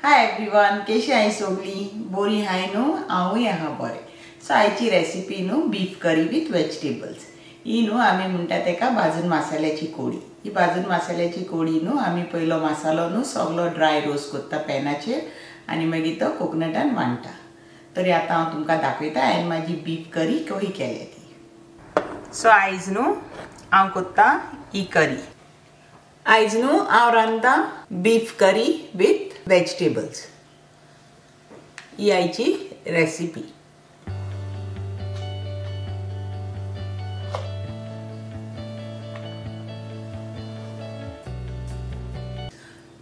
Hi everyone, कशी आहे सगळी? बोरी हाय न्हू? हांवूय आहा बरें. सो आयची रेसिपी न्हू बीफ करी विथ वेजिटेबल्स. ही न्हू आमी म्हणटा तेका भाजून मसाल्याची कोडी. ही भाजून मसाल्याची कोडी न्हू आमी पयलो मसालो न्हू सगळो ड्राय रोस्ट करता पॅनाचेर आनी मागीर तो कोकोनटान वांटता. तरी आतां हांव तुमकां दाखयता हांवें म्हाजी बीफ करी कशी केल्या ती. सो आयज न्हू हांव करता ही करी. आयज न्हू हांव रांदता बीफ करी विथ वेजिटेबल्स. ही आयची रेसिपी.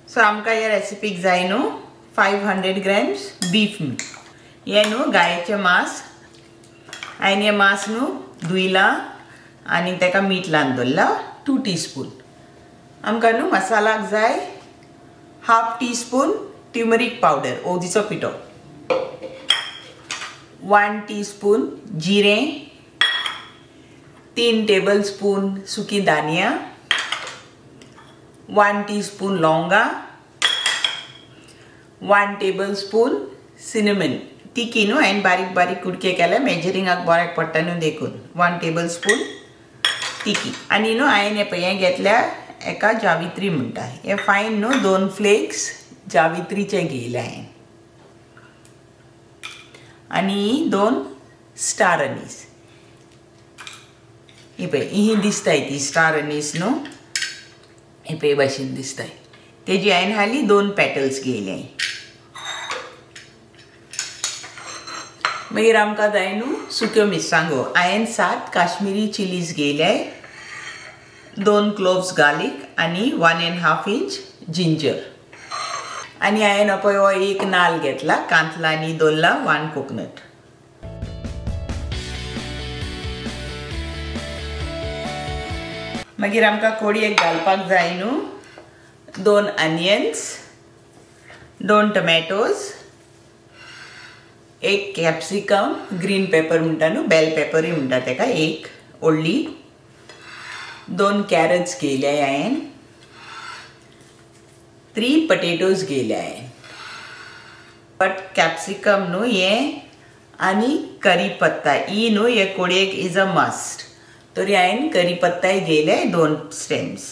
सो आमकां ह्या रेसिपीक जाय न्हू 500 ग्रॅम्स बीफ मीट. हे न्हू गायेचें मांस. हांवें हें मांस न्हू धुयलां आनी तेका मीठ लावन दवरलां 2 टीस्पून. आमकां न्हू मसालाक जाय 1/2 टीस्पून ट्युमरीक पावडर ओदीचो पिठो, 1 टीस्पून जिरें, 3 टेबलस्पून सुकी दानिया, 1 टीस्पून लवंगा, 1 टेबलस्पून सिनेमन. तिकी न्हू हांवें बारीक बारीक कुडके केल्या मेजरिंगाक बऱ्याक पडटा न्हू देखून 1 टेबलस्पून तिकी. आनी न्हू हांवें हें घेतल्या एका जावित्री म्हणटा हे फायन न्हू 2 फ्लेक्स जावित्रीचे घेयले हांवें आनी 2 स्टार अनीस. ही पळय ही दिसताय ती स्टार अनीस न्हू. हे पळय भाशेन दिसताय. तेजी हांवें हाली 2 पेटल्स घेयले. मागीर आमकां जाय न्हू सुक्यो मिरसांगो. हांवें 7 काश्मीरी चिलीज घेयले, 2 क्लोव्स गार्लिक आनी 1.5 इंच जिंजर. आनी हांवें पळय हो एक नाल्ल घेतला कांतला आनी दवरला 1 कोकोनट. मागीर आमकां कोडयेक घालपाक जाय न्हू 2 अनियन्स, 2 टमॅटोज, 1 कॅप्सिकम, ग्रीन पेपर म्हणटा न्हू बेल पेपरूय म्हणटा तेका 1 व्हडली, 2 कॅरट्स घेयले हांवें, 3 पटेटोज घेयले हांवें. बट कॅप्सिकम न्हू हें आनी करीपत्ता ही न्हू हे कोडयेक इज अ मस्ट. तरी हांवें करीपत्ताय घेयले 2 स्टेम्स.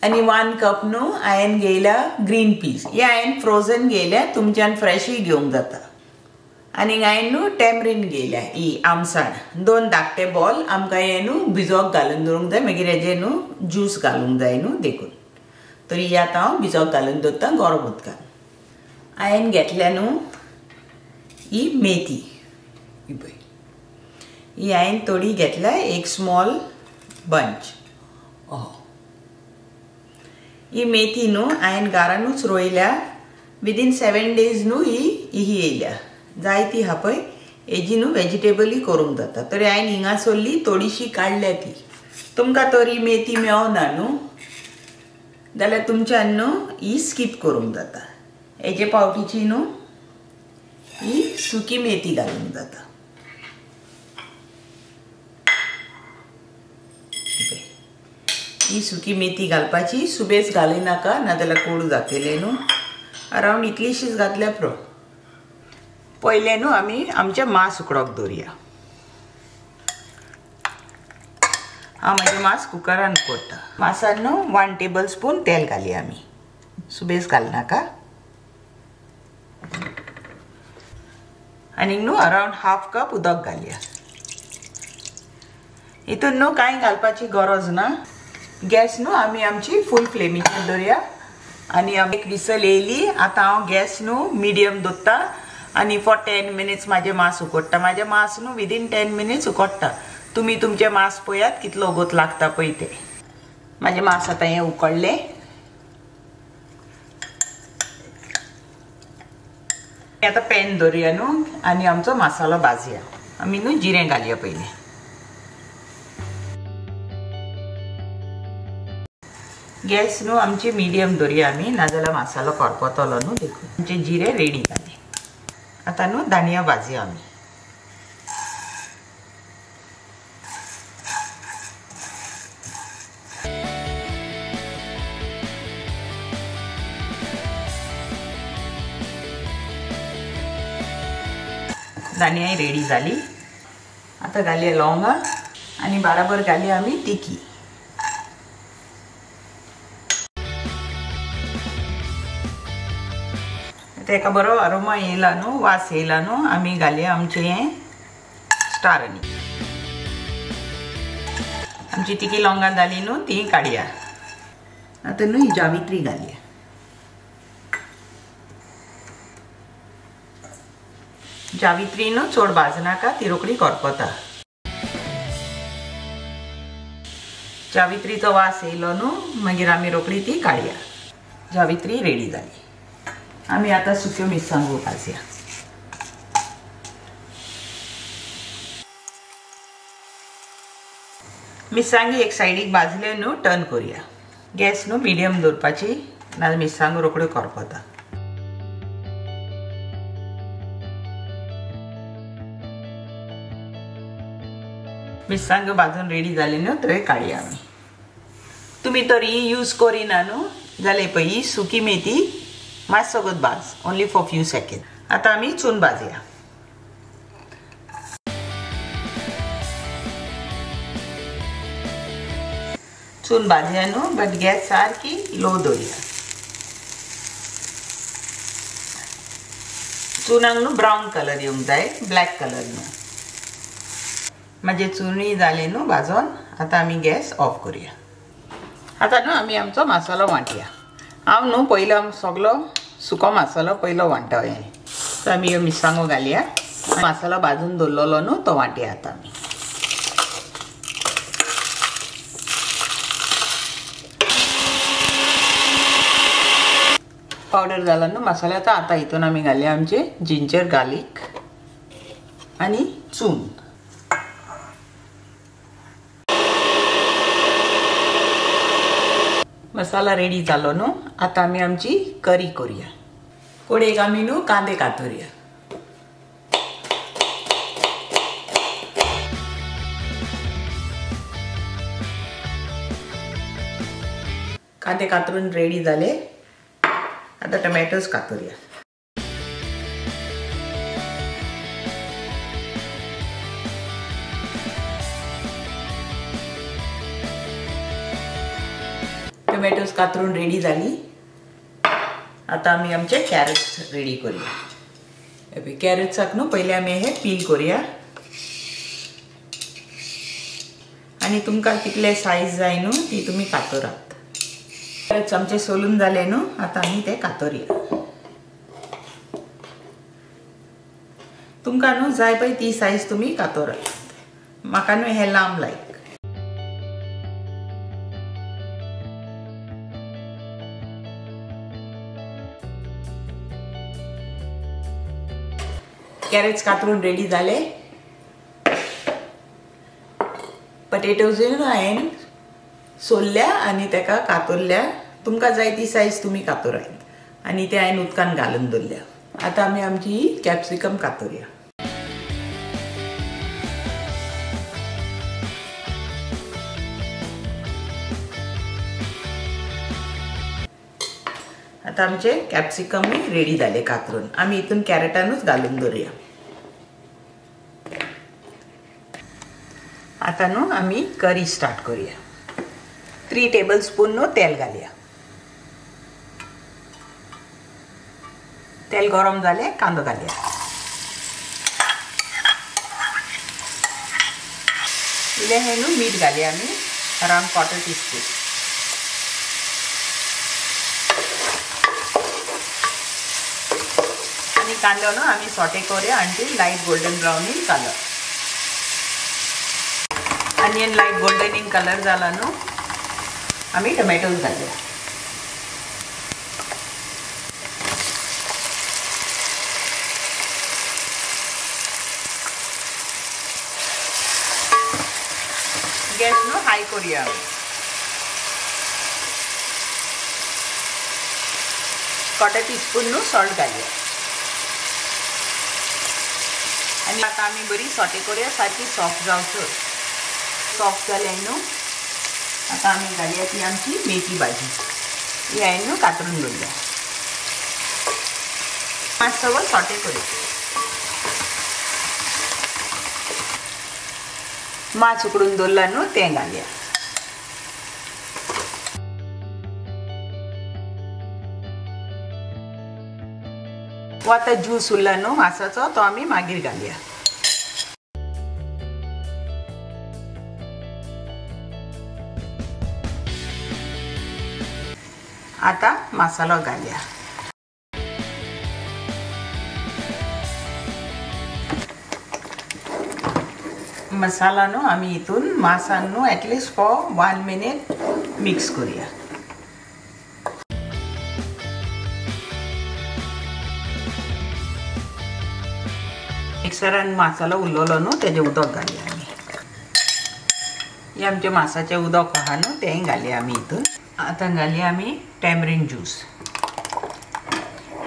आनी 1 कप न्हू हांवें घेयला ग्रीन पीस. हे हांवें फ्रोजन घेयल्या, तुमच्यान फ्रेशूय घेवंक जाता. आनी हांवें न्हू टॅमरीन घेयल्या ही आमसाण 2 धाकटे बॉल. आमकां हे न्हू भिजोवंक घालून दवरूंक जाय, मागीर हेजे न्हू ज्यूस घालूंक जाय न्हू देखून. तरी ही आतां हांव भिजोवंक घालून दवरता गरम उदकान. हांवें घेतल्या न्हू ही मेथी. ही पळय ही हांवें थोडी घेतल्या, 1 स्मॉल बंच. ही मेथी न्हू हांवें घरानूच रोयल्या. विदीन 7 डेज न्हू ही येयल्या. जाय ती हा पळय हेजी न्हू वेजिटेबलूय करूंक जाता. तरी हांवें हिंगासरली थोडीशी काडल्या ती. तुमकां तरी मेथी मेळना न्हू जाल्यार तुमच्यान न्हू ही स्कीप करूंक जाता. हेजे पावटीची न्हू ही सुकी मेथी घालूंक जाता. ही सुकी मेथी घालपाची, सुबेज घाली नाका नाजाल्यार कोडू जातले न्हू. अरावंड इतलीशीच घातल्या पुरो. पयले न्हू आमी आमचें मांस उकडोवंक दवरया. हांव म्हाजें मांस कुकरान करता. मांसान न्हू 1 टेबलस्पून तेल घालया आमी. सुबेज घालनाका. आनी न्हू अरावंड 1/2 कप उदक घालया. हितून न्हू कांय घालपाची गरज ना. गॅस न्हू आमी आमची फूल फ्लेमीचेर दवरया. आनी आमी एक विसल येयली. आतां हांव गॅस न्हू मिडियम दवरता आनी फॉर 10 मिनिट्स म्हाजें मांस उकडटा. म्हाजें मांस न्हू विदीन 10 मिनिट्स उकडटा. तुमी तुमचें मांस पळयात कितलो वगत लागता पळय तें. म्हाजें मांस आतां हें उकडलें. आतां पॅन दवरया न्हू आनी आमचो मसालो भाजया. आमी न्हू जिरें घालया पयलीं. गॅस न्हू आमची मिडियम दवरया आमी नाजाल्यार मसालो करपतलो न्हू देखून. आमचें जिरें रेडी जालें. आतां न्हू दानिया भाजया आमी. दाणी रेडी जाली। आता घालया लवंगा आणि बराबर घालया आमी तिकी। तेका बरो अरोमा येयला न्हू, वास येयला न्हू, आमी घालया आमचे हे स्टार अनीस। आमची तिकी लवंगा जाली न्हू, ती काडया। आता न्हू ही जावित्री घालया। जावित्री न्हू चड भाजनाका, ती रोखडी करपता। जावित्रीचो वास येयलो न्हू, मागीर आमी रोखडी ती काडया। जावित्री रेडी जाली। आमी आता सुक्यो मिरसांगो भाजया। मिरसांगी एक सायडीक भाजले न्हू, टर्न करूया। गॅस न्हू मिडियम दवरपाची, नाजाल्यार मिरसांगो रोखड्यो करपता। मिरसांगो भाजून रेडी जाली न्हू, थंय काडया आमी। तुमी तर ही यूज करिना न्हू जाल्यार पळय ही सुकी मेथी मातसो गोत भाज, ओन्ली फॉर फ्यू सेकंड। आता आमी चून भाजया। चून भाजया न्हू, बट गॅस सारकी लो दवरया। चुनाक न्हू ब्राउन कलर येवंक जाय, ब्लॅक कलर न्हू। माझे चुनी जाले न्हू भाजून, आता आमी गॅस ऑफ करूया। आता न्हू आमी आमचो मसालो वांटया। हांव न्हू पयलो सगळो सुको मसालो पयलो वांटय। तर आमी ह्यो मिरसांगो घालया। मसालो भाजून दवरलेलो न्हू तो वांटया आता आमी। पावडर जाला न्हू मसाल्याचा। आता हितून आमी घालया आमचे जिंजर गार्लिक आणि चून। मसाला रेडी जालो न्हू, आता आमी आमची करी करूया। कडेक आमी न्हू कांदे कातरुया। कांदे कातरून रेडी जाले। आता टोमॅटोज कातरुया। टोमॅटोज कातरून रेडी जाली। आता आमी आमचे कॅरेट्स रेडी करूया। कॅरेट्साक न्हू पहिले आमी हे पील करूया आणि तुमकां कितले साइज जाय न्हू ती तुमी कातरात। कॅरेट्स आमचे सोलून जाले न्हू, आता आमी ते कातरुया। तुमकां न्हू जाय पळय ती साइज तुमी कातरात। म्हाका न्हू हे लांब लायक। कॅरेट्स कातरून रेडी जाले। पटेटोज हांवें सोलल्या आणि तेका कातरल्या। तुमकां जाय ती साइज तुमी कातरात आणि ते हांवें उदकान घालून दवरल्या। आता आमी आमची कॅप्सिकम कातरुया। आता आमचे कॅप्सिकम रेडी जाले कातरून। आमी हितून कॅरेटानूच घालून दवरुया। आता न्हू आमी करी स्टार्ट करूया। 3 टेबलस्पून न्हू तेल घालया। तेल गरम जाले कांदो घालया। इल्ले हे न्हू मीठ घालया आमी, अराउंड 1/4 टीस्पून। आणि कांदो न्हू आमी सॉटे करूया until light golden brown in colour. Onion light golden in colour जाला न्हू, आमी टोमॅटोज घालया। गॅस न्हू हाय करूया आमी। 1/4 टीस्पून न्हू सॉल्ट घालया। आणि आता आमी बरी सॉटे करूया सारकी सॉफ्ट जावसर। सॉफ्ट जाले न्हू, आता आमी घालया ती आमची मेथी भाजी। ही हांवें न्हू कातरून दवरल्या। मातसो सॉटे करूया। मास उकडून दवरला न्हू तें घालया. वो आतां ज्यूस उरला न्हू मासाचो तो आमी मागीर घालया. आता मसालो घालया. मसाला न्हू आमी हितून मासान न्हू एटलीस्ट फॉर 1 मिनिट मिक्स करूया. मिक्सरान मसालो उरलेलो न्हू तेजें उदक घालया आमी. हे आमचें मासाचें उदक आहा न्हू तेंय घालया आमी हितून. आतां घालया आमी टॅमरीन ज्यूस.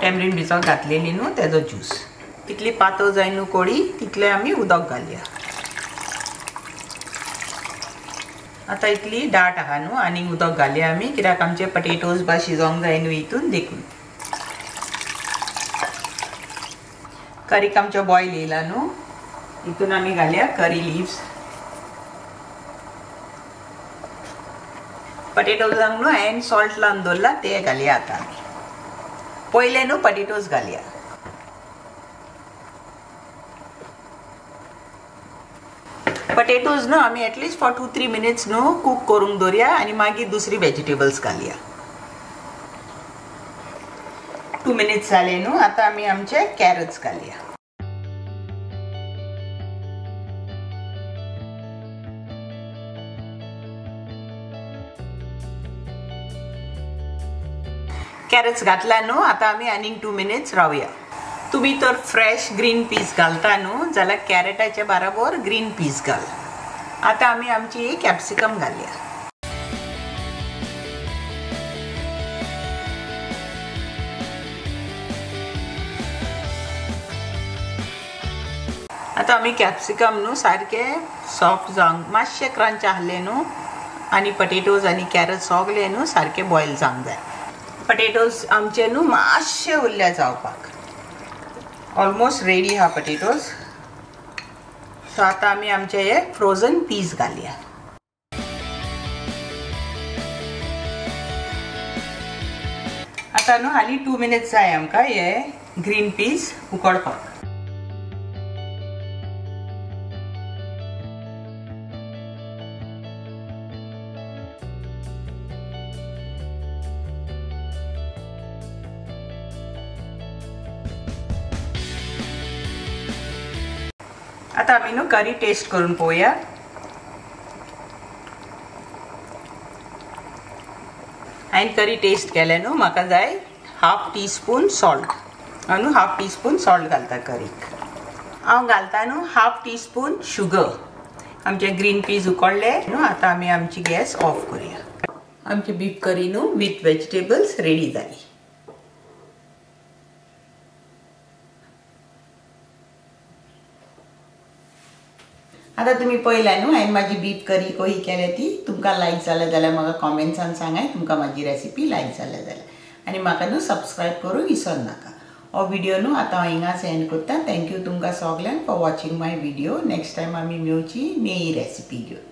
टॅमरीन भिजत घातलेली न्हू तेजो ज्यूस. तितली पातळ जाय न्हू कोळी तितलें आमी उदक घालया. आतां इतली दाट आहा न्हू आनी उदक घालया आमी कित्याक आमचे पटेटोज बा शिजोंक जाय न्हू हितून देखून. करीक आमचो बॉयल येयला न्हू हितून आमी घालया करी लिव्स. पटेटोजांक न्हू हांवें सॉल्ट लावन दवरला ते घालया आतां. पयले न्हू पटेटोज घालया. पटेटोज न्हू आमी एटलीस्ट फॉर 2-3 मिनिट्स न्हू कूक करूंक दवरया आनी मागीर दुसरी वेजिटेबल्स घालया. 2 मिनिट्स जाले न्हू आतां आमी आमचे कॅरट्स घालया. कॅरट्स घातला न्हू आतां आमी आनीक 2 मिनिट्स रावया. तुमी तर फ्रेश ग्रीन पीस घालता न्हू जाल्यार कॅरेटाचे बराबर ग्रीन पीस घाल. आतां आमी आमची कॅप्सिकम घालया. आतां आमी कॅप्सिकम न्हू सारके सॉफ्ट जावंक मातशे क्रंच आहले न्हू आनी पटेटोज आनी कॅरट सगळे न्हू सारके बॉयल जावंक जाय. पटेटोज आमचे न्हू मातशे उरल्या जावपाक. ऑलमोस्ट रेडी हा पटेटोज. सो आतां आमी आमचे हे फ्रोझन पीस घालया. आतां न्हू हाली 2 मिनिट्स जाय आमकां हे ग्रीन पीस उकडपाक. आता आमी न्हू करी टेस्ट करून पळोवया. हांवें करी टेस्ट केले न्हू म्हाका जाय 1/2 टीस्पून सॉल्ट. हांव न्हू 1/2 टीस्पून सॉल्ट घालता करीक. हांव घालता न्हू 1/2 टीस्पून शुगर. आमचे ग्रीन पीस उकडले न्हू आतां आमी आमची गॅस ऑफ करूया. आमची बीफ करी न्हू विथ वेजिटेबल्स रेडी जाली. आता तुम्ही पळयला न्हू हांवें म्हाजी बीफ करी कशी केल्या ती. तुमकां लायक जालें जाल्यार म्हाका कॉमेंट्सान सांगाय तुमकां म्हाजी रेसिपी लायक जाल्या जाल्यार. आनी म्हाका न्हू सबस्क्रायब करूंक विसर नाका. हो व्हिडिओ न्हू आतां हांव हिंगा सेंड करता. थँक्यू तुमकां सगल्यांक for watching my video. Next time आमी मेळची नई रेसिपी घेवन.